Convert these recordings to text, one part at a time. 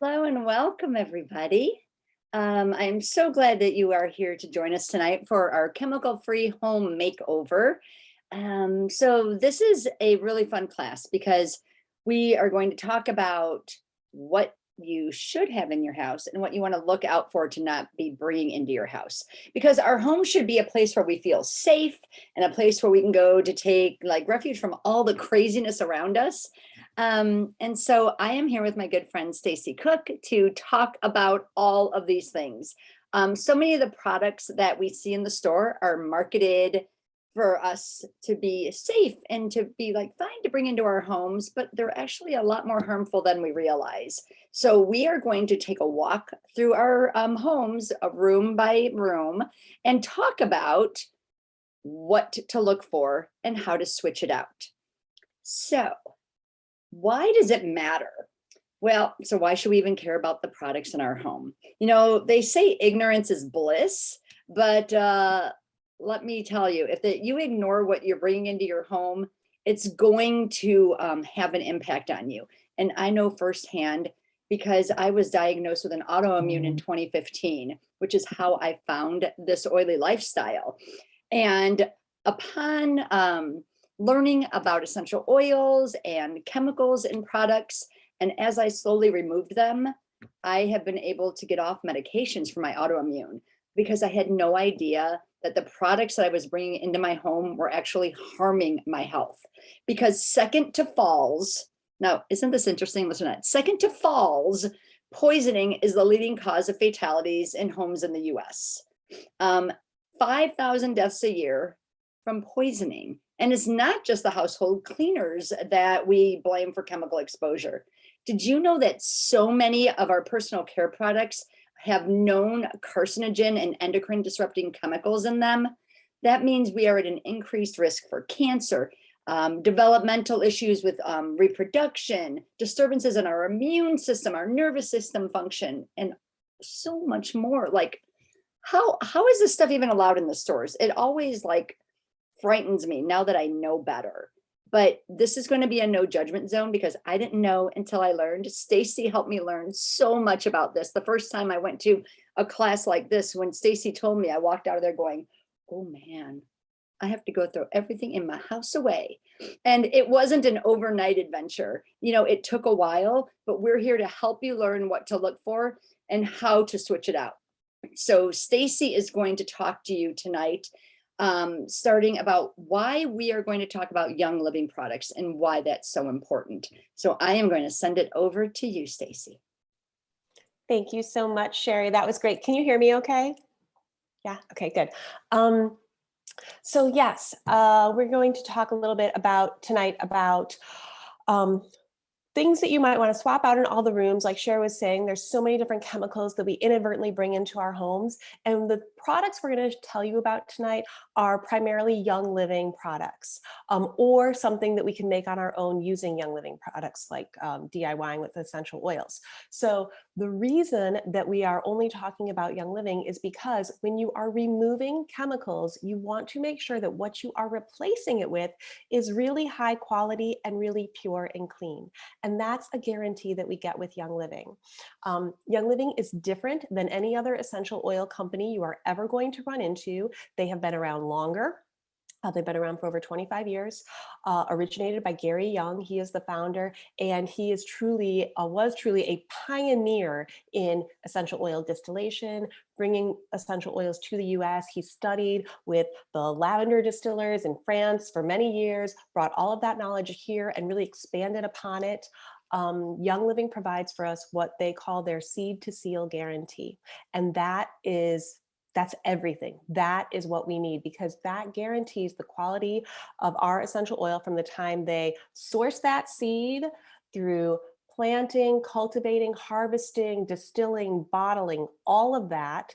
Hello and welcome, everybody. I'm so glad that you are here to join us tonight for our chemical-free home makeover. So this is a really fun class because we are going to talk about what you should have in your house and what you want to look out for to not be bringing into your house. Because our home should be a place where we feel safe and a place where we can go to take like refuge from all the craziness around us. And so I am here with my good friend Stacy Cook to talk about all of these things. So many of the products that we see in the store are marketed for us to be safe and to be like fine to bring into our homes, but they're actually a lot more harmful than we realize. So we are going to take a walk through our homes, room by room, and talk about what to look for and how to switch it out. So why does it matter? Well, so why should we even care about the products in our home? You know, they say ignorance is bliss, but let me tell you, if you ignore what you're bringing into your home, it's going to have an impact on you. And I know firsthand because I was diagnosed with an autoimmune in 2015, which is how I found this oily lifestyle. And upon learning about essential oils and chemicals in products, and as I slowly removed them, I have been able to get off medications for my autoimmune because I had no idea that the products that I was bringing into my home were actually harming my health. Because second to falls, now, isn't this interesting? Listen to that. Second to falls, poisoning is the leading cause of fatalities in homes in the US. 5,000 deaths a year from poisoning. And it's not just the household cleaners that we blame for chemical exposure. Did you know that so many of our personal care products have known carcinogen and endocrine disrupting chemicals in them? That means we are at an increased risk for cancer, developmental issues with reproduction, disturbances in our immune system, our nervous system function, and so much more. Like, how is this stuff even allowed in the stores? It always like frightens me now that I know better. But this is going to be a no judgment zone because I didn't know until I learned. Stacy helped me learn so much about this. The first time I went to a class like this, when Stacy told me, I walked out of there going, oh man, I have to go throw everything in my house away. And it wasn't an overnight adventure. You know, it took a while, but we're here to help you learn what to look for and how to switch it out. So Stacy is going to talk to you tonight, starting about why we are going to talk about Young Living products and why that's so important. So I am going to send it over to you, Stacy. Thank you so much, Sherry. That was great. Can you hear me okay? Yeah, okay, good. So yes, we're going to talk a little bit tonight about um, things that you might want to swap out in all the rooms. Like Sherry was saying, there's so many different chemicals that we inadvertently bring into our homes. And the products we're going to tell you about tonight are primarily Young Living products, or something that we can make on our own using Young Living products, like DIYing with essential oils. So the reason that we are only talking about Young Living is because when you are removing chemicals, you want to make sure that what you are replacing it with is really high quality and really pure and clean. And that's a guarantee that we get with Young Living. Young Living is different than any other essential oil company you are ever going to run into. They have been around longer. They've been around for over 25 years, originated by Gary Young. He is the founder, and he is was truly a pioneer in essential oil distillation, bringing essential oils to the US. He studied with the lavender distillers in France for many years, brought all of that knowledge here and really expanded upon it. Young Living provides for us what they call their seed to seal guarantee. And that's everything. That is what we need, because that guarantees the quality of our essential oil from the time they source that seed through planting, cultivating, harvesting, distilling, bottling, all of that.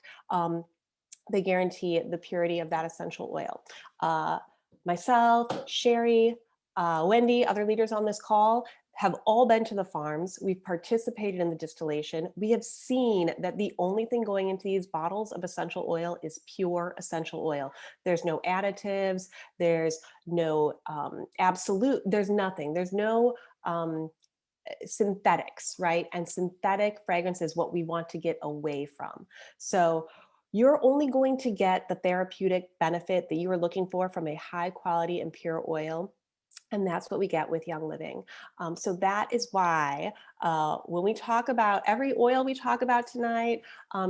They guarantee the purity of that essential oil. Myself, Sherry, Wendy, other leaders on this call have all been to the farms. We've participated in the distillation. We have seen that the only thing going into these bottles of essential oil is pure essential oil. There's no additives. There's no there's nothing. There's no synthetics, right? And synthetic fragrance is what we want to get away from. So you're only going to get the therapeutic benefit that you are looking for from a high quality and pure oil. And that's what we get with Young Living. So that is why when we talk about every oil we talk about tonight,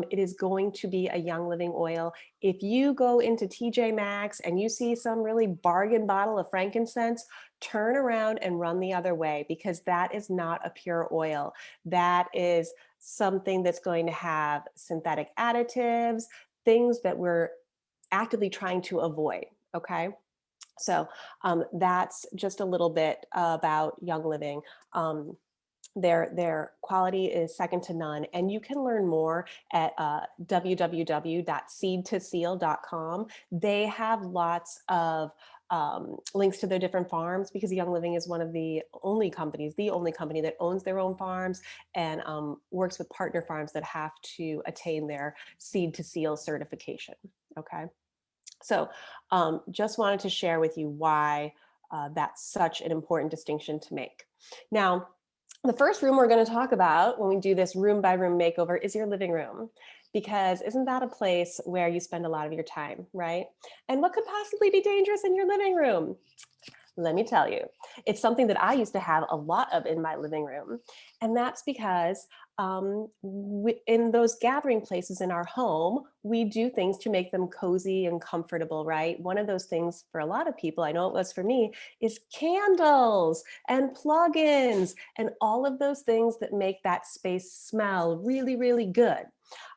it is going to be a Young Living oil. If you go into TJ Maxx and you see some really bargain bottle of frankincense, turn around and run the other way, because that is not a pure oil. That is something that's going to have synthetic additives, things that we're actively trying to avoid. Okay. So that's just a little bit about Young Living. Their quality is second to none, and you can learn more at www.seedtoseal.com. They have lots of links to their different farms, because Young Living is one of the only companies that owns their own farms and works with partner farms that have to attain their Seed to Seal certification. Okay. So just wanted to share with you why that's such an important distinction to make. Now, the first room we're going to talk about when we do this room by room makeover is your living room, because isn't that a place where you spend a lot of your time, right? And what could possibly be dangerous in your living room? Let me tell you, it's something that I used to have a lot of in my living room. And that's because in those gathering places in our home, we do things to make them cozy and comfortable, right? One of those things for a lot of people, I know it was for me, is candles and plugins and all of those things that make that space smell really, really good.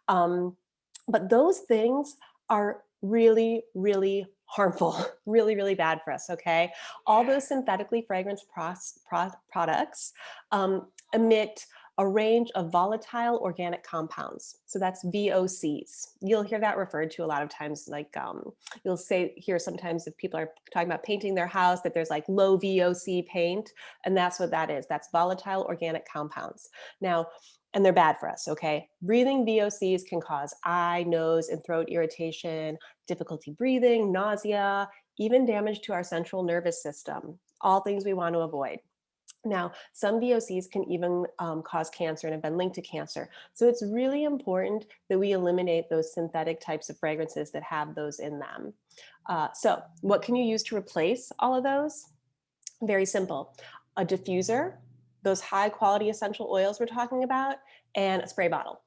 But those things are really, really harmful, really, really bad for us, okay? All those synthetically fragranced products emit a range of volatile organic compounds. So that's VOCs. You'll hear that referred to a lot of times, like you'll hear sometimes if people are talking about painting their house that there's like low VOC paint, and that's what that is. That's volatile organic compounds. Now, and they're bad for us, okay? Breathing VOCs can cause eye, nose, and throat irritation, difficulty breathing, nausea, even damage to our central nervous system, all things we want to avoid. Now, some VOCs can even cause cancer and have been linked to cancer. So it's really important that we eliminate those synthetic types of fragrances that have those in them. So what can you use to replace all of those? Very simple. A diffuser, those high quality essential oils we're talking about, and a spray bottle.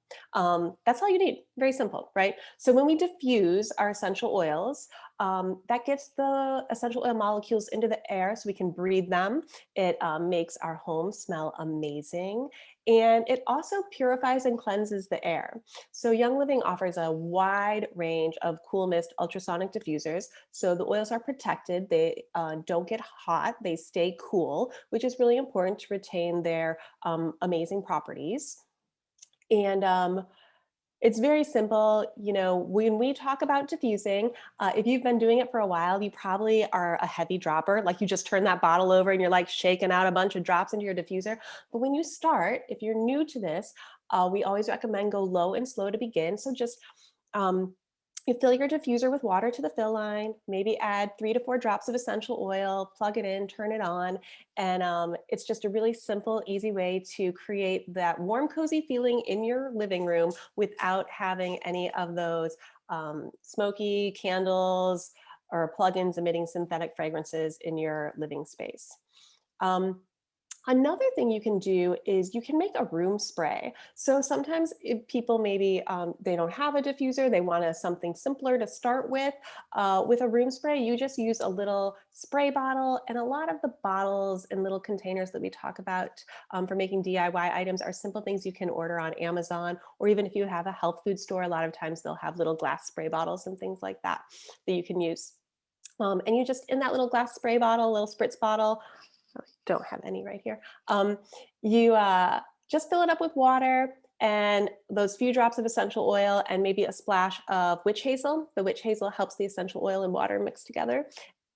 That's all you need. Very simple, right? So when we diffuse our essential oils, that gets the essential oil molecules into the air so we can breathe them. It makes our home smell amazing. And it also purifies and cleanses the air. So Young Living offers a wide range of cool mist ultrasonic diffusers. So the oils are protected. They don't get hot. They stay cool, which is really important to retain their amazing properties. And it's very simple. You know, when we talk about diffusing, if you've been doing it for a while, you probably are a heavy dropper. Like you just turn that bottle over and you're like shaking out a bunch of drops into your diffuser. But when you start, if you're new to this, we always recommend go low and slow to begin. So just you fill your diffuser with water to the fill line, maybe add 3 to 4 drops of essential oil, plug it in, turn it on. And it's just a really simple, easy way to create that warm, cozy feeling in your living room without having any of those smoky candles or plugins emitting synthetic fragrances in your living space. Another thing you can do is you can make a room spray. So sometimes if people maybe they don't have a diffuser, they want something simpler to start with. With a room spray, you just use a little spray bottle, and a lot of the bottles and little containers that we talk about for making DIY items are simple things you can order on Amazon, or even if you have a health food store, a lot of times they'll have little glass spray bottles and things like that that you can use. And you just, in that little glass spray bottle, little spritz bottle, don't have any right here. You just fill it up with water and those few drops of essential oil and maybe a splash of witch hazel. The witch hazel helps the essential oil and water mix together.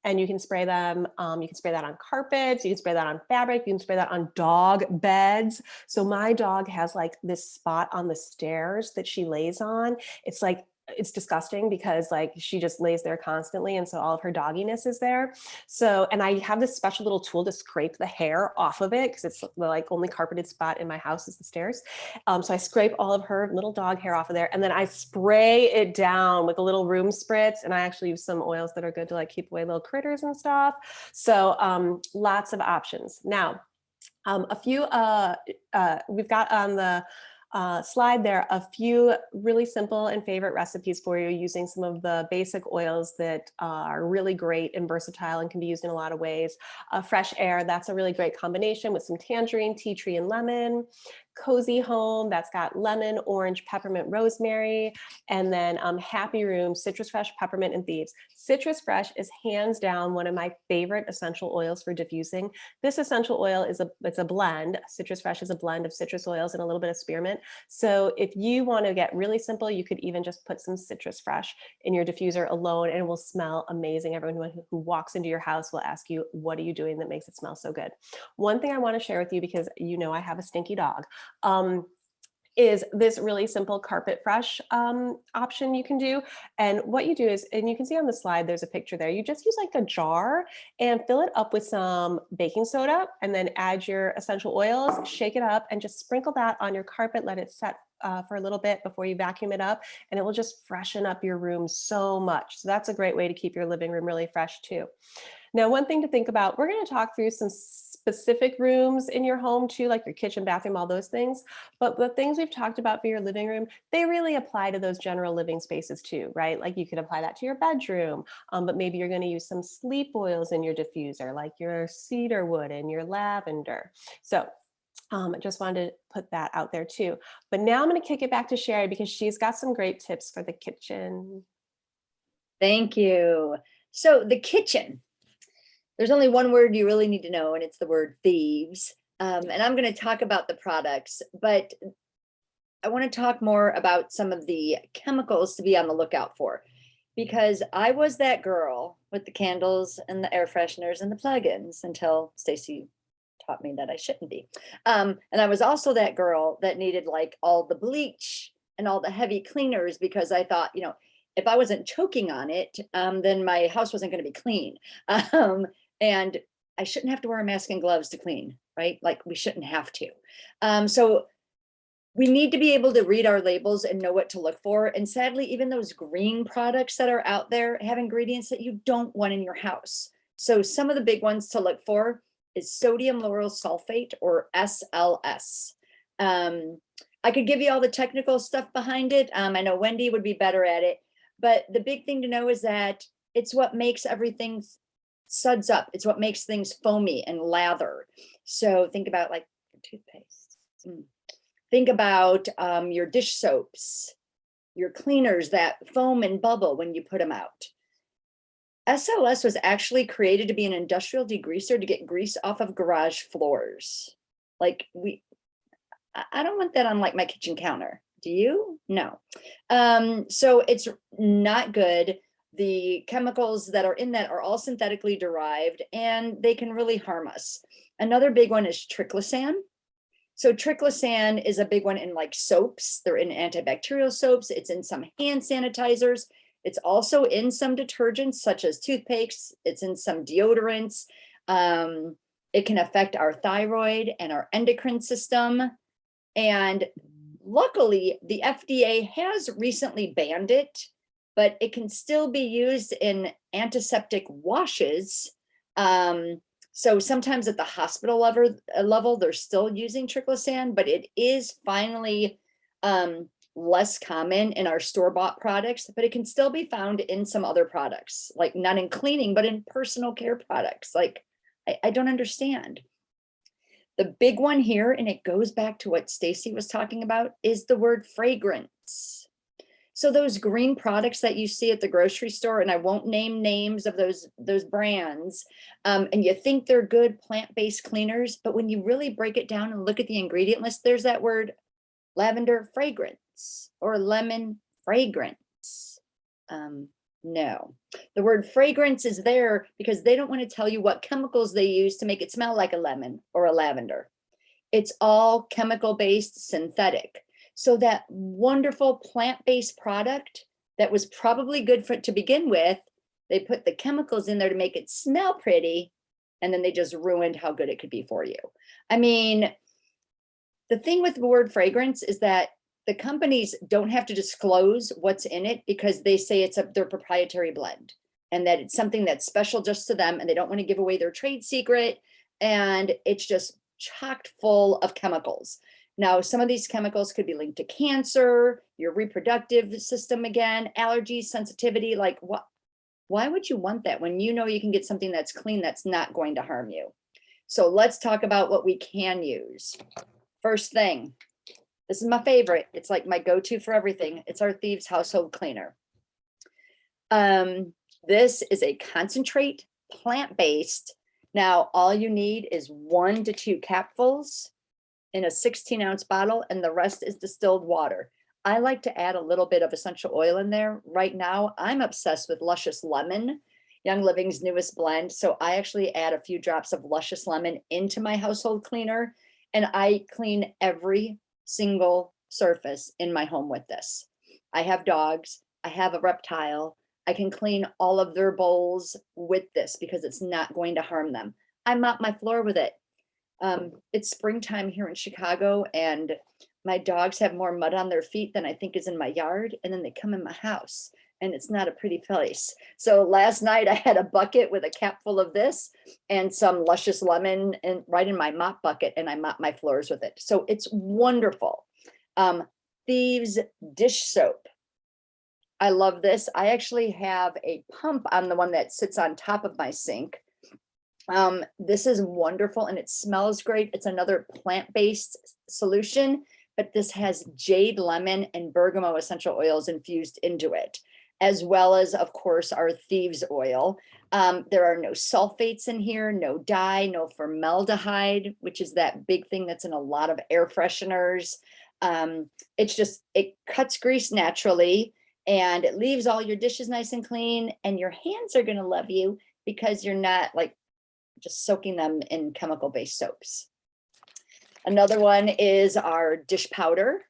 And you can spray them, you can spray that on carpets, you can spray that on fabric, you can spray that on dog beds. So my dog has like this spot on the stairs that she lays on. It's like it's disgusting because like she just lays there constantly. And so all of her dogginess is there. So, and I have this special little tool to scrape the hair off of it because it's the like only carpeted spot in my house is the stairs. So I scrape all of her little dog hair off of there and then I spray it down with a little room spritz. And I actually use some oils that are good to like keep away little critters and stuff. So lots of options. Now, we've got on the slide there a few really simple and favorite recipes for you using some of the basic oils that are really great and versatile and can be used in a lot of ways. Fresh Air, that's a really great combination with some tangerine, tea tree, and lemon. Cozy Home, that's got lemon, orange, peppermint, rosemary, and then Happy Room, citrus fresh, peppermint, and thieves. Citrus fresh is hands down one of my favorite essential oils for diffusing. This essential oil is it's a blend. Citrus fresh is a blend of citrus oils and a little bit of spearmint. So if you want to get really simple, you could even just put some citrus fresh in your diffuser alone and it will smell amazing. Everyone who walks into your house will ask you, what are you doing that makes it smell so good? One thing I want to share with you, because you know I have a stinky dog, is this really simple carpet fresh option you can do. And what you do is, and you can see on the slide, there's a picture there, you just use like a jar and fill it up with some baking soda and then add your essential oils, shake it up and just sprinkle that on your carpet, let it set for a little bit before you vacuum it up, and it will just freshen up your room so much. So that's a great way to keep your living room really fresh too. Now, one thing to think about, we're going to talk through some specific rooms in your home too, like your kitchen, bathroom, all those things. But the things we've talked about for your living room, they really apply to those general living spaces too, right? Like you could apply that to your bedroom, but maybe you're going to use some sleep oils in your diffuser, like your cedar wood and your lavender. So I just wanted to put that out there too. But now I'm going to kick it back to Sherry because she's got some great tips for the kitchen. Thank you. So the kitchen, there's only one word you really need to know, and it's the word thieves. And I'm going to talk about the products, but I want to talk more about some of the chemicals to be on the lookout for, because I was that girl with the candles and the air fresheners and the plugins until Stacy taught me that I shouldn't be. And I was also that girl that needed like all the bleach and all the heavy cleaners because I thought, you know, if I wasn't choking on it, then my house wasn't going to be clean. And I shouldn't have to wear a mask and gloves to clean, right? Like we shouldn't have to. So we need to be able to read our labels and know what to look for. And sadly, even those green products that are out there have ingredients that you don't want in your house. So some of the big ones to look for is sodium lauryl sulfate, or SLS. I could give you all the technical stuff behind it. I know Wendy would be better at it, but the big thing to know is that it's what makes everything suds up. It's what makes things foamy and lather. So think about like toothpaste. Think about your dish soaps, your cleaners that foam and bubble when you put them out. SLS was actually created to be an industrial degreaser to get grease off of garage floors. Like I don't want that on like my kitchen counter. Do you? No. So it's not good. The chemicals that are in that are all synthetically derived and they can really harm us. Another big one is triclosan. So triclosan is a big one in like soaps. They're in antibacterial soaps. It's in some hand sanitizers. It's also in some detergents such as toothpastes. It's in some deodorants. It can affect our thyroid and our endocrine system. And luckily, the FDA has recently banned it, but it can still be used in antiseptic washes. So sometimes at the hospital level, they're still using triclosan, but it is finally less common in our store-bought products, but it can still be found in some other products, like not in cleaning, but in personal care products. Like, I don't understand. The big one here, and it goes back to what Stacy was talking about, is the word fragrance. So those green products that you see at the grocery store, and I won't name names of those brands, and you think they're good plant-based cleaners, but when you really break it down and look at the ingredient list, there's that word lavender fragrance or lemon fragrance. No, the word fragrance is there because they don't want to tell you what chemicals they use to make it smell like a lemon or a lavender. It's all chemical-based, synthetic. So that wonderful plant-based product that was probably good for it to begin with. They put the chemicals in there to make it smell pretty, and then they just ruined how good it could be for you. I mean, the thing with the word fragrance is that the companies don't have to disclose what's in it because they say it's their proprietary blend and that it's something that's special just to them, and they don't want to give away their trade secret. And it's just chocked full of chemicals. Now, some of these chemicals could be linked to cancer, your reproductive system, again, allergies, sensitivity. Like, what? Why would you want that when you know you can get something that's clean, that's not going to harm you? So let's talk about what we can use. First thing, this is my favorite. It's like my go-to for everything. It's our Thieves household cleaner. This is a concentrate, plant-based. Now, all you need is 1 to 2 capfuls in a 16-ounce bottle, and the rest is distilled water. I like to add a little bit of essential oil in there. Right now, I'm obsessed with Luscious Lemon, Young Living's newest blend. So I actually add a few drops of Luscious Lemon into my household cleaner, and I clean every single surface in my home with this. I have dogs. I have a reptile. I can clean all of their bowls with this because it's not going to harm them. I mop my floor with it. It's springtime here in Chicago, and my dogs have more mud on their feet than I think is in my yard, and then they come in my house, and it's not a pretty place. So last night I had a bucket with a cap full of this and some Luscious Lemon right in my mop bucket, and I mop my floors with it. So it's wonderful. Thieves dish soap. I love this. I actually have a pump on the one that sits on top of my sink. This is wonderful, and it smells great. It's another plant-based solution, but this has jade lemon and bergamot essential oils infused into it, as well as, of course, our Thieves oil. There are no sulfates in here, no dye, no formaldehyde, which is that big thing that's in a lot of air fresheners. It cuts grease naturally, and it leaves all your dishes nice and clean, and your hands are going to love you because you're not like just soaking them in chemical-based soaps. Another one is our dish powder,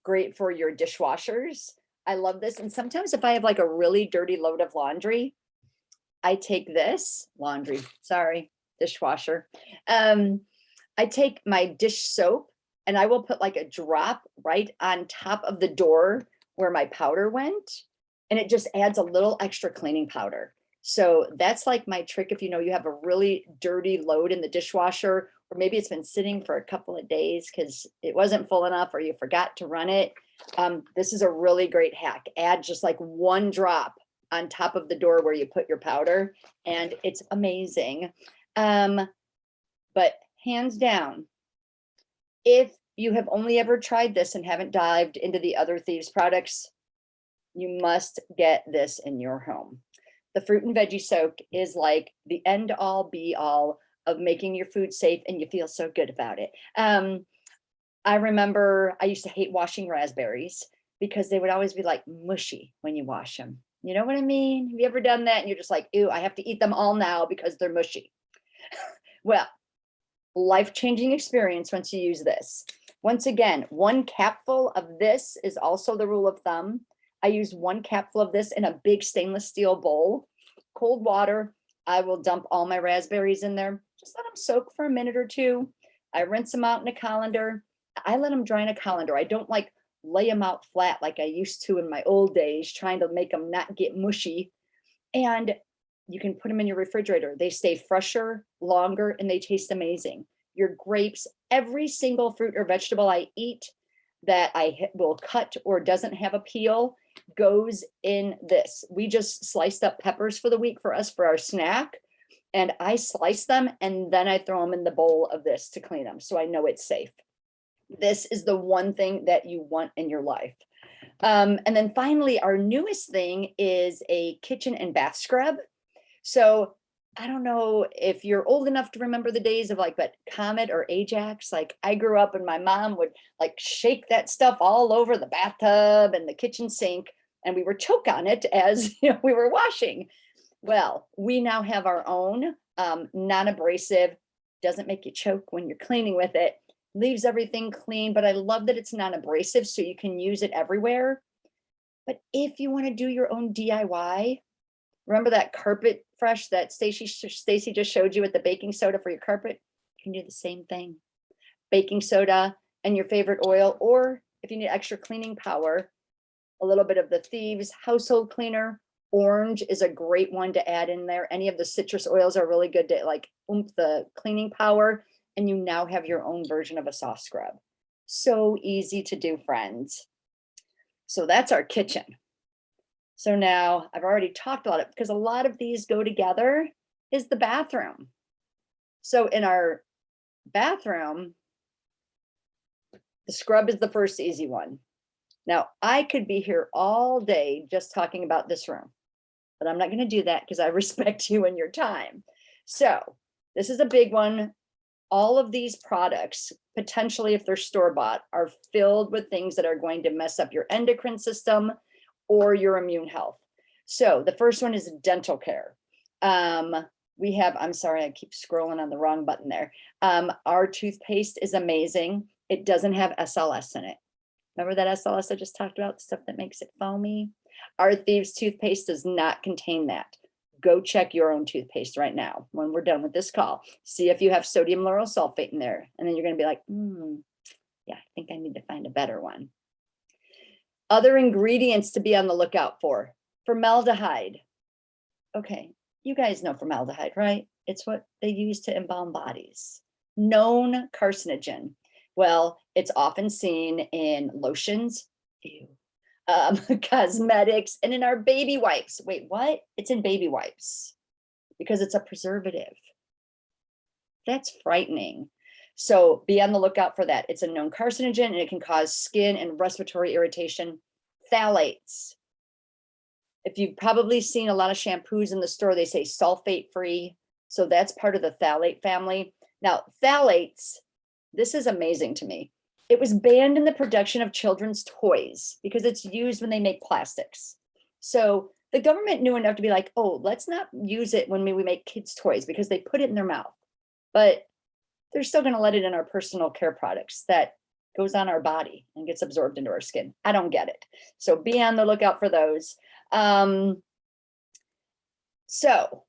great for your dishwashers. I love this. And sometimes if I have like a really dirty load of laundry, I take this dishwasher. I take my dish soap and I will put like a drop right on top of the door where my powder went, and it just adds a little extra cleaning powder. So that's like my trick if you know you have a really dirty load in the dishwasher, or maybe it's been sitting for a couple of days because it wasn't full enough or you forgot to run it. This is a really great hack. Add just like 1 drop on top of the door where you put your powder, and it's amazing. But hands down, if you have only ever tried this and haven't dived into the other Thieves products, you must get this in your home. The fruit and veggie soak is like the end all be all of making your food safe, and you feel so good about it. I remember I used to hate washing raspberries because they would always be like mushy when you wash them. You know what I mean? Have you ever done that? And you're just like, ew, I have to eat them all now because they're mushy. Well, life-changing experience once you use this. Once again, 1 capful of this is also the rule of thumb. I use 1 capful of this in a big stainless steel bowl, cold water. I will dump all my raspberries in there. Just let them soak for a minute or 2. I rinse them out in a colander. I let them dry in a colander. I don't like lay them out flat like I used to in my old days, trying to make them not get mushy. And you can put them in your refrigerator. They stay fresher, longer, and they taste amazing. Your grapes, every single fruit or vegetable I eat that I will cut or doesn't have a peel goes in this. We just sliced up peppers for the week for us for our snack, and I slice them and then I throw them in the bowl of this to clean them, so I know it's safe. This is the one thing that you want in your life. And then finally, our newest thing is a kitchen and bath scrub. So I don't know if you're old enough to remember the days of like, but Comet or Ajax, like I grew up and my mom would like shake that stuff all over the bathtub and the kitchen sink, and we would choke on it as we were washing. Well, we now have our own non-abrasive, doesn't make you choke when you're cleaning with it, leaves everything clean, but I love that it's non-abrasive so you can use it everywhere. But if you want to do your own DIY, remember that carpet fresh that Stacy just showed you with the baking soda for your carpet? You can do the same thing. Baking soda and your favorite oil, or if you need extra cleaning power, a little bit of the Thieves household cleaner. Orange is a great one to add in there. Any of the citrus oils are really good to like oomph the cleaning power, and you now have your own version of a soft scrub. So easy to do, friends. So that's our kitchen. So now I've already talked about it because a lot of these go together is the bathroom. So in our bathroom, the scrub is the first easy one. Now I could be here all day just talking about this room, but I'm not going to do that because I respect you and your time. So this is a big one. All of these products, potentially if they're store-bought, are filled with things that are going to mess up your endocrine system or your immune health. So the first one is dental care. We have, I'm sorry, I keep scrolling on the wrong button there. Our toothpaste is amazing. It doesn't have SLS in it. Remember that SLS I just talked about, the stuff that makes it foamy? Our Thieves toothpaste does not contain that. Go check your own toothpaste right now when we're done with this call. See if you have sodium lauryl sulfate in there. And then you're going to be like, yeah, I think I need to find a better one. Other ingredients to be on the lookout for. Formaldehyde. Okay, you guys know formaldehyde, right? It's what they use to embalm bodies. Known carcinogen. Well, it's often seen in lotions, ew, cosmetics, and in our baby wipes. Wait, what? It's in baby wipes because it's a preservative. That's frightening. So be on the lookout for that. It's a known carcinogen and it can cause skin and respiratory irritation. Phthalates. If you've probably seen a lot of shampoos in the store, they say sulfate free. So that's part of the phthalate family. Now, phthalates, this is amazing to me. It was banned in the production of children's toys because it's used when they make plastics. So the government knew enough to be like, oh, let's not use it when we make kids' toys because they put it in their mouth. But they're still going to let it in our personal care products that goes on our body and gets absorbed into our skin. I don't get it. So be on the lookout for those. So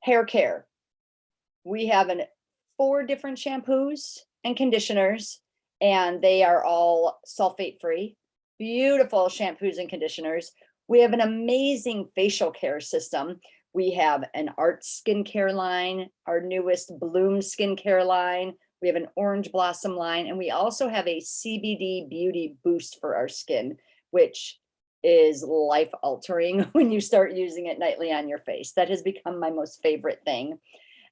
hair care. We have 4 different shampoos and conditioners, and they are all sulfate free. Beautiful shampoos and conditioners. We have an amazing facial care system. We have an Art skincare line, our newest Bloom skincare line. We have an Orange Blossom line, and we also have a CBD beauty boost for our skin, which is life altering when you start using it nightly on your face. That has become my most favorite thing.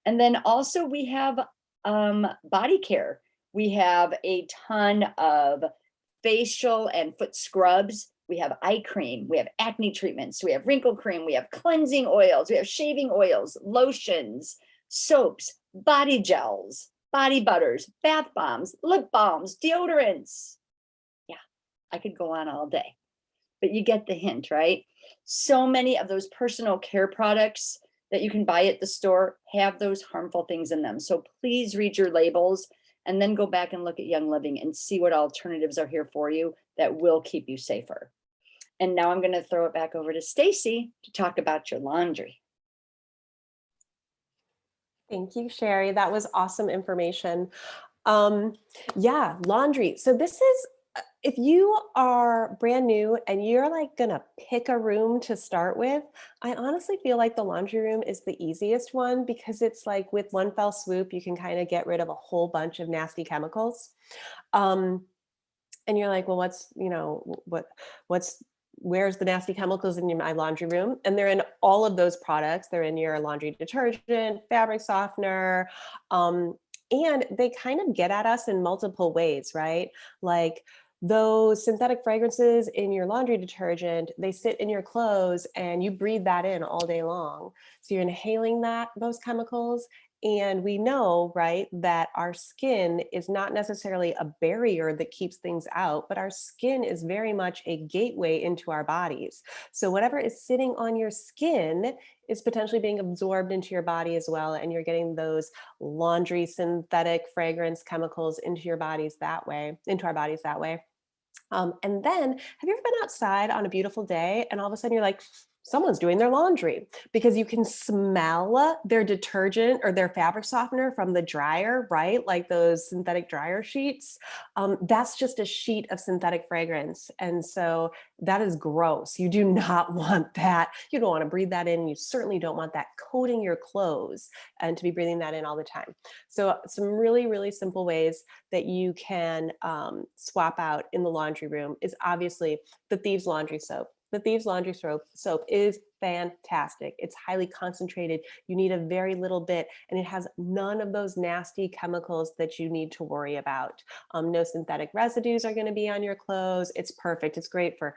And then also we have body care. We have a ton of facial and foot scrubs. We have eye cream, we have acne treatments, we have wrinkle cream, we have cleansing oils, we have shaving oils, lotions, soaps, body gels, body butters, bath bombs, lip balms, deodorants. Yeah, I could go on all day, but you get the hint, right? So many of those personal care products that you can buy at the store have those harmful things in them. So please read your labels and then go back and look at Young Living and see what alternatives are here for you that will keep you safer. And now I'm going to throw it back over to Stacy to talk about your laundry. Thank you, Sherry. That was awesome information. Yeah, laundry. So this is, if you are brand new and you're like gonna pick a room to start with, I honestly feel like the laundry room is the easiest one because it's like with one fell swoop, you can kind of get rid of a whole bunch of nasty chemicals. And you're like, well, where's the nasty chemicals in my laundry room? And they're in all of those products. They're in your laundry detergent, fabric softener, and they kind of get at us in multiple ways, right? Like those synthetic fragrances in your laundry detergent, they sit in your clothes and you breathe that in all day long. So you're inhaling those chemicals. And we know, right, that our skin is not necessarily a barrier that keeps things out, but our skin is very much a gateway into our bodies. So whatever is sitting on your skin is potentially being absorbed into your body as well. And you're getting those laundry synthetic fragrance chemicals into your bodies that way, into our bodies that way. And then, have you ever been outside on a beautiful day and all of a sudden you're like, someone's doing their laundry because you can smell their detergent or their fabric softener from the dryer, right? Like those synthetic dryer sheets. That's just a sheet of synthetic fragrance. And so that is gross. You do not want that. You don't want to breathe that in. You certainly don't want that coating your clothes and to be breathing that in all the time. So, some really, really simple ways that you can swap out in the laundry room is obviously the Thieves Laundry Soap. The Thieves Laundry soap is fantastic. It's highly concentrated. You need a very little bit, and it has none of those nasty chemicals that you need to worry about. No synthetic residues are going to be on your clothes. It's perfect. It's great for,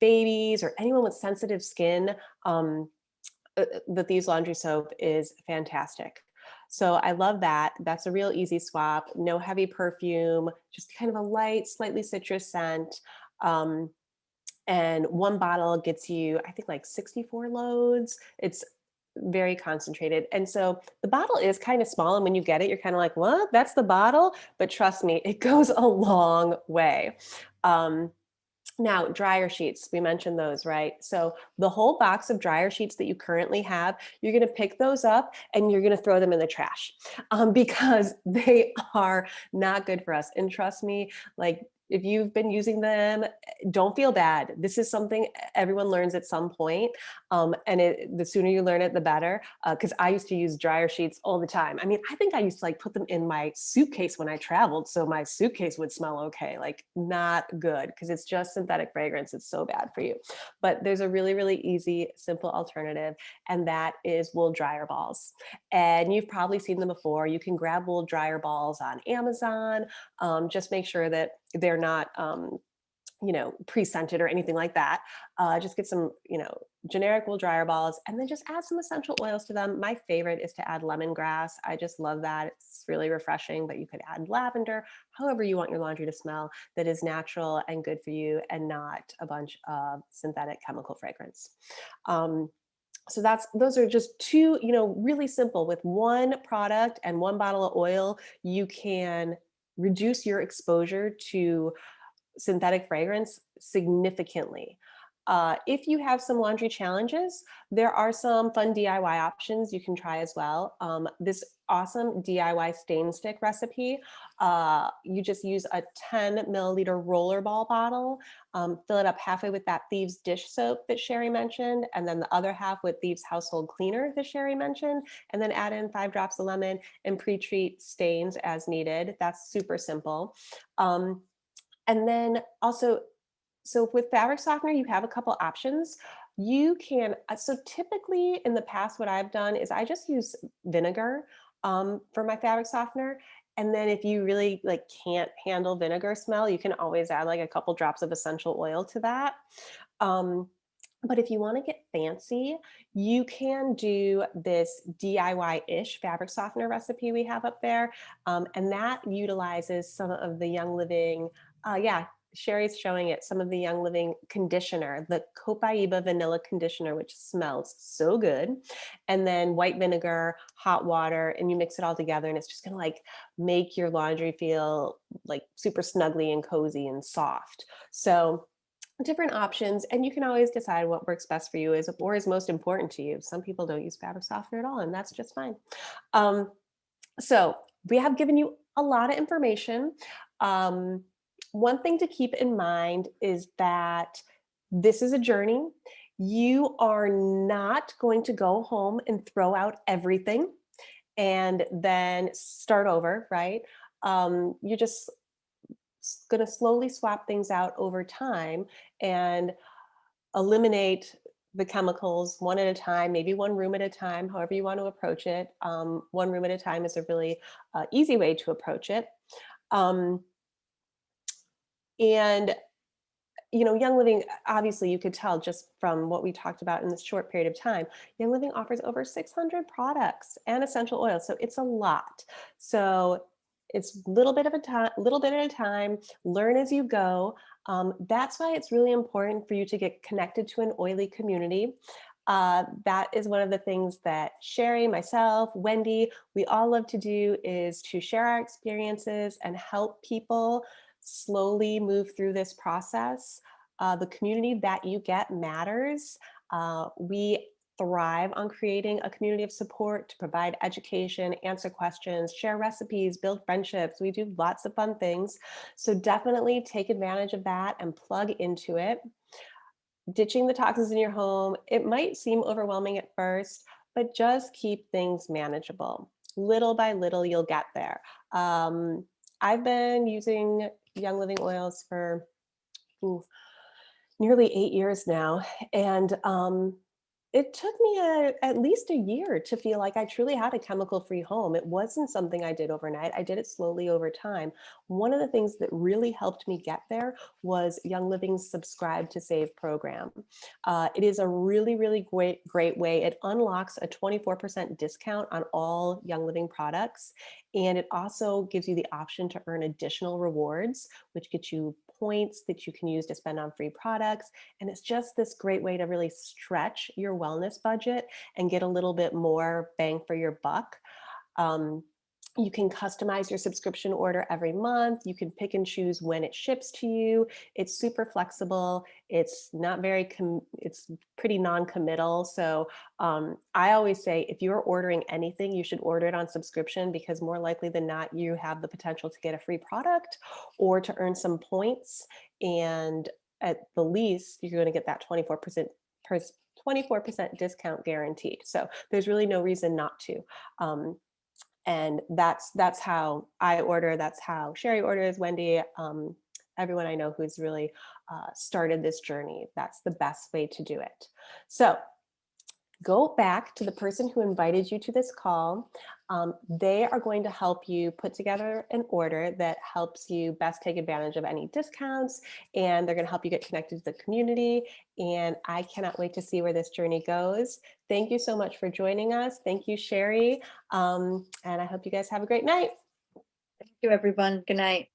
babies or anyone with sensitive skin. The Thieves Laundry Soap is fantastic. So I love that. That's a real easy swap. No heavy perfume, just kind of a light, slightly citrus scent. Um, and one bottle gets you, I think, like 64 loads. It's very concentrated. And so the bottle is kind of small. And when you get it, you're kind of like, what? That's the bottle? But trust me, it goes a long way. Um, Now, dryer sheets, we mentioned those, right? So the whole box of dryer sheets that you currently have, you're going to pick those up and you're going to throw them in the trash because they are not good for us. And trust me, like if you've been using them, don't feel bad. This is something everyone learns at some point. The sooner you learn it, the better. Because I used to use dryer sheets all the time. I mean, I think I used to like put them in my suitcase when I traveled. So my suitcase would smell okay, like not good because it's just synthetic fragrance. It's so bad for you. But there's a really, really easy, simple alternative, and that is wool dryer balls. And you've probably seen them before. You can grab wool dryer balls on Amazon. Just make sure that they're not pre-scented or anything like that. Just get some generic wool dryer balls and then just add some essential oils to them. My favorite is to add lemongrass. I just love that. It's really refreshing, but you could add lavender, however you want your laundry to smell, that is natural and good for you and not a bunch of synthetic chemical fragrance. So those are just two, really simple. With one product and one bottle of oil, you can reduce your exposure to synthetic fragrance significantly. If you have some laundry challenges, there are some fun DIY options you can try as well. This awesome DIY stain stick recipe, you just use a 10 milliliter rollerball bottle, fill it up halfway with that Thieves dish soap that Sherry mentioned, and then the other half with Thieves household cleaner that Sherry mentioned, and then add in 5 drops of lemon and pre-treat stains as needed. That's super simple. And then also, so with fabric softener, you have a couple options. You can, so typically in the past, what I've done is I just use vinegar for my fabric softener. And then if you really like can't handle vinegar smell, you can always add like a couple drops of essential oil to that. Um, but if you want to get fancy, you can do this DIY-ish fabric softener recipe we have up there. And that utilizes some of the Young Living, yeah, Sherry's showing it, some of the Young Living conditioner, the Copaiba vanilla conditioner, which smells so good. And then white vinegar, hot water, and you mix it all together. And it's just going to like make your laundry feel like super snuggly and cozy and soft. So different options, and you can always decide what works best for you or is most important to you. Some people don't use fabric softener at all, and that's just fine. Um, so we have given you a lot of information. One thing to keep in mind is that this is a journey. You are not going to go home and throw out everything and then start over, right? You're just going to slowly swap things out over time and eliminate the chemicals one at a time, maybe one room at a time, however you want to approach it. One room at a time is a really easy way to approach it. Um, and Young Living, obviously you could tell just from what we talked about in this short period of time, Young Living offers over 600 products and essential oils. So it's a lot. So it's little bit at a time, learn as you go. That's why it's really important for you to get connected to an oily community. That is one of the things that Sherry, myself, Wendy, we all love to do, is to share our experiences and help people slowly move through this process. The community that you get matters. We thrive on creating a community of support to provide education, answer questions, share recipes, build friendships. We do lots of fun things. So definitely take advantage of that and plug into it. Ditching the toxins in your home, it might seem overwhelming at first, but just keep things manageable. Little by little, you'll get there. I've been using Young Living oils for ooh, nearly 8 years now. And it took me at least a year to feel like I truly had a chemical free home. It wasn't something I did overnight. I did it slowly over time. One of the things that really helped me get there was Young Living's Subscribe to Save program. It is a really, really great way. It unlocks a 24% discount on all Young Living products. And it also gives you the option to earn additional rewards, which gets you points that you can use to spend on free products. And it's just this great way to really stretch your wellness budget and get a little bit more bang for your buck. Um, you can customize your subscription order every month. You can pick and choose when it ships to you. It's super flexible. It's not very, it's pretty non-committal. So I always say if you're ordering anything, you should order it on subscription, because more likely than not, you have the potential to get a free product or to earn some points. And at the least, you're going to get that 24% discount guaranteed. So there's really no reason not to. And that's how I order. That's how Sherry orders, Wendy, everyone I know who's really started this journey. That's the best way to do it. So go back to the person who invited you to this call. They are going to help you put together an order that helps you best take advantage of any discounts, and they're going to help you get connected to the community. And I cannot wait to see where this journey goes. Thank you so much for joining us. Thank you, Sherry. And I hope you guys have a great night. Thank you, everyone. Good night.